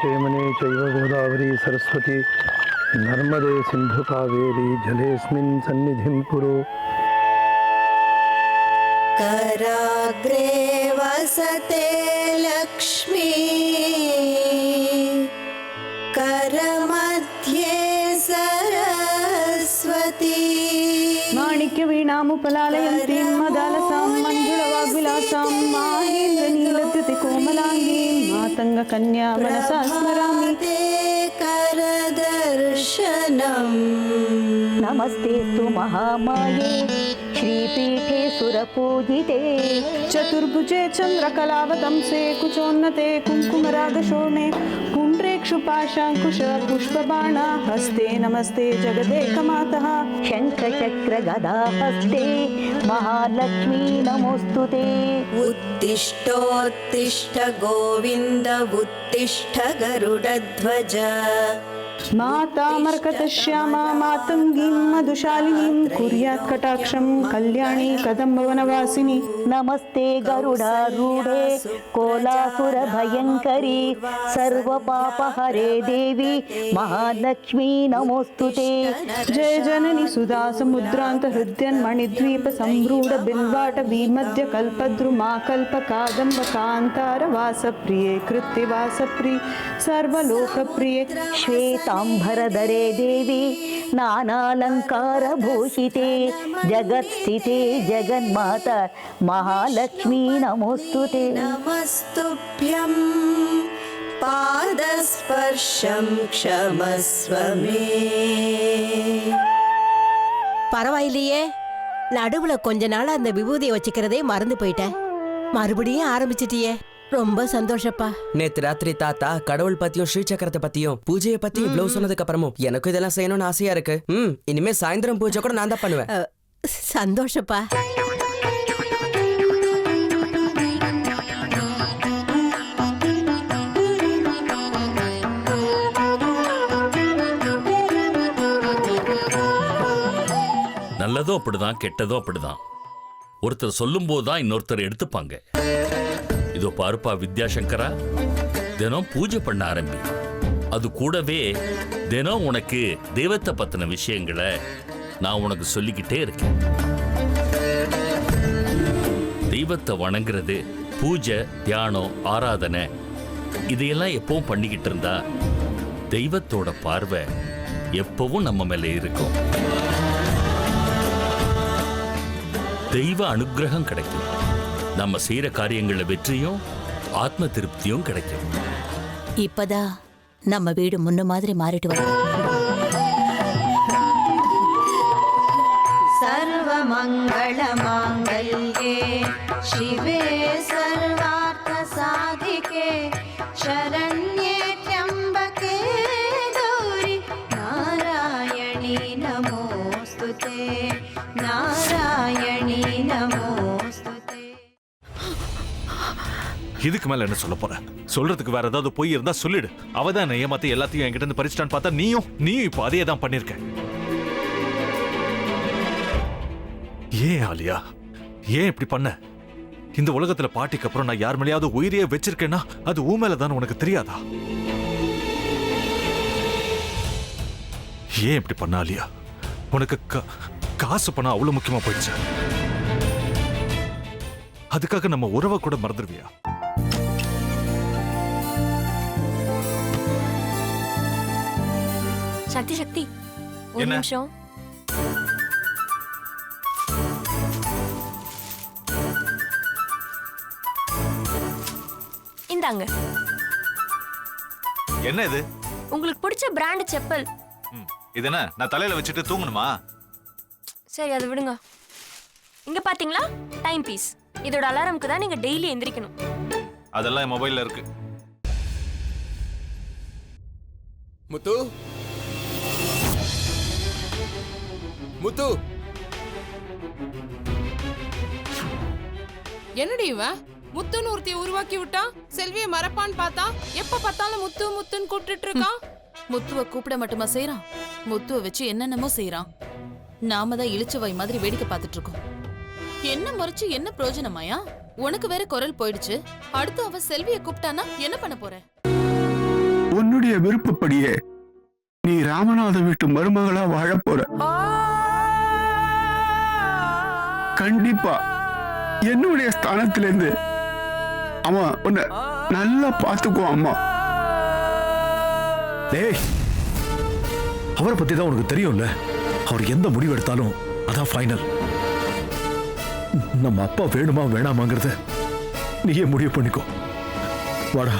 जयमुने चैव गोदावरी सरस्वती नर्मदे सिंधु कावेरी जलेस्मिन् सन्निधिं कुरु। कराग्रे वसते लक्ष्मी करमध्ये सरस्वती माणिक्य वीणामुपलालयन्तीं मदालसां मञ्जुळवाग्विलासां माहेन्द्रनीलद्युति कोमलाङ्गीं मातङ्गकन्या मनसा स्मरामि। करदर्शनम् नमस्तेस्तु महामाये श्रीपीठे सुरपूजिते चतुर्भुजे चन्द्रकलावतंसे कुचोन्नते कुङ्कुमरागशोणे पुण्ड्रेक्षुपाशाङ्कुश पुष्पबाणा हस्ते नमस्ते जगदेकमातः शङ्खचक्रगदाहस्ते महालक्ष्मी नमोऽस्तुते। उत्तिष्ठोत्तिष्ठ गोविन्द उत्तिष्ठ गरुडध्वज माता मर्कतश्यामा मातङ्गीं मधुशालिनीं कुर्यात् कटाक्षं कल्याणी कदम्बवनवासिनी। नमस्ते गरुडारूढे कोलासुरभयङ्करी सर्वपापहरे देवी महालक्ष्मी नमोऽस्तुते। जय जननी सुधा समुद्रान्त हृद्यन्मणिद्वीप संरूढ बिल्वाट विमध्य कल्पद्रुमा कल्प कादम्ब कान्तार वासप्रिये कृत्तिवासप्रिये सर्वलोकप्रिये श्वेताम्बरधरे देवी नानालङ्कारभूषिते जगत्स्थिते जगन्माता महालक्ष्मी नमोऽस्तुते। नमस्तुभ्यं पादस्पर्शं क्षमस्व मे। பரவாயில்லையே, நடுவுல கொஞ்ச நாளா அந்த விபூதியை வச்சுக்கிறதே மறந்து போயிட்டேன். மறுபடியும் ஆரம்பிச்சிட்டியே, ரொம்ப சந்தோஷப்பா. நேத்து ராத்திரி தாத்தா கடவுள் பத்தியும் ஸ்ரீ சக்கரத்தை பத்தியும் பூஜையை பத்தி இவ்வளவு சொன்னதுக்கு அப்புறமும் எனக்கு இதெல்லாம் செய்யணும்னு ஆசையா இருக்கு. இனிமே சாயந்தரம் பூஜை கூட நான் தான் பண்ணுவேன். சந்தோஷப்பா. நல்லதோ அப்படிதான், கெட்டதோ அப்படிதான். ஒருத்தர் சொல்லும் போதுதான் இன்னொருத்தர் எடுத்துப்பாங்க. இதோ பாருப்பா வித்யாசங்கரா, தினம் பூஜை பண்ண ஆரம்பி. அது கூடவே தினம் உனக்கு தெய்வத்தை பத்தின விஷயங்களை நான் உனக்கு சொல்லிக்கிட்டே இருக்கேன். தெய்வத்தை வணங்குறது, பூஜை, தியானம், ஆராதனை இதையெல்லாம் எப்பவும் பண்ணிக்கிட்டு இருந்தா தெய்வத்தோட பார்வை எப்பவும் நம்ம மேல இருக்கும். தெய்வ அனுகிரகம் கிடைக்கும். நம்ம செய்யற காரியங்கள வெற்றியும் ஆத்ம திருப்தியும் கிடைக்கும். இப்பதான் நம்ம வீடு முன்ன மாதிரி மாறிட்டு வருது. सर्वमङ्गल माङ्गल्ये शिवे सर्वार्थ साधिके शरण्ये त्र्यम्बके गौरि नारायणी नमोस्तुते नारायणी नमोस्तुते। இதுக்கு மேல என்ன சொல்ல போற? சொல்றதுக்கு வேற ஏதாவது போய் இருந்தா சொல்லிடு. அவதான் ஏமாத்தி எல்லாத்தையும் என்கிட்ட இருந்து பறிச்சிட்டான்னு பார்த்தா நீயும் இப்போ அதே தான் பண்ணிருக்க. ஏன் ஆலியா, ஏன் இப்படி பண்ண? இந்த உலகத்துல பாட்டிக்கு அப்புறம் நான் யார் மேலேயாவது உயிரியே வச்சிருக்கேன்னா அது ஊ மேலதான் உனக்கு தெரியாதா? ஏன் இப்படி பண்ண ஆலியா? உனக்கு காசு பணம் அவ்வளவு முக்கியமா போயிடுச்சு. அதுக்காக நம்ம உறவை கூட மறந்துடுவியா? சக்தி சக்தி, ஒரு நிமிஷம். இந்தாங்க. என்ன இது? உங்களுக்கு பிடிச்ச பிராண்ட் செப்பல். இது என்ன நான் தலையில வச்சுட்டு தூங்கணுமா? சரி, அதை விடுங்க. இங்க பாத்தீங்களா, டைம் பீஸ். இதோட அலாரம்க்கு தான் நீங்க டெய்லி எந்திரிக்கணும். அதெல்லாம் என் மொபைல்ல இருக்கு. முத்து, முத்து, என்னடி இவன் முத்துன்னு ஒருத்தைய உருவாக்கி விட்டான். செல்வியை மறப்பான்னு பார்த்தா எப்ப பார்த்தாலும் முத்து முத்துன்னு கூப்பிட்டு இருக்கான். முத்துவை கூப்பிட மட்டுமா செய்யறான், முத்துவை வச்சு என்னென்னமோ செய்யறான். நாம தான் இழிச்சவை மாதிரி வேடிக்கை பார்த்துட்டு இருக்கோம். என்ன முறைச்சு என்ன பிரயோஜனமாயா? உனக்கு வேற குரல் போயிடுச்சு. அடுத்து அவ செல்வியை கூப்பிட்டானா என்ன பண்ண போற? என்னுடைய விருப்பப்படியே நீ ராமநாத வீட்டு மருமகளா வாழப் போற. கண்டிப்பா என்னுடைய ஸ்தானத்திலிருந்து அவன் உன்னை நல்லா பார்த்துக்குவான் அம்மா. டேய், அவரை பத்தி தான் உனக்கு தெரியும்ல. அவர் எந்த முடிவு எடுத்தாலும் அதான் ஃபைனல். நம்ம அப்பா வேணுமா வேணாமாங்கிறத நீயே முடிவு பண்ணிக்கோ. வாடா.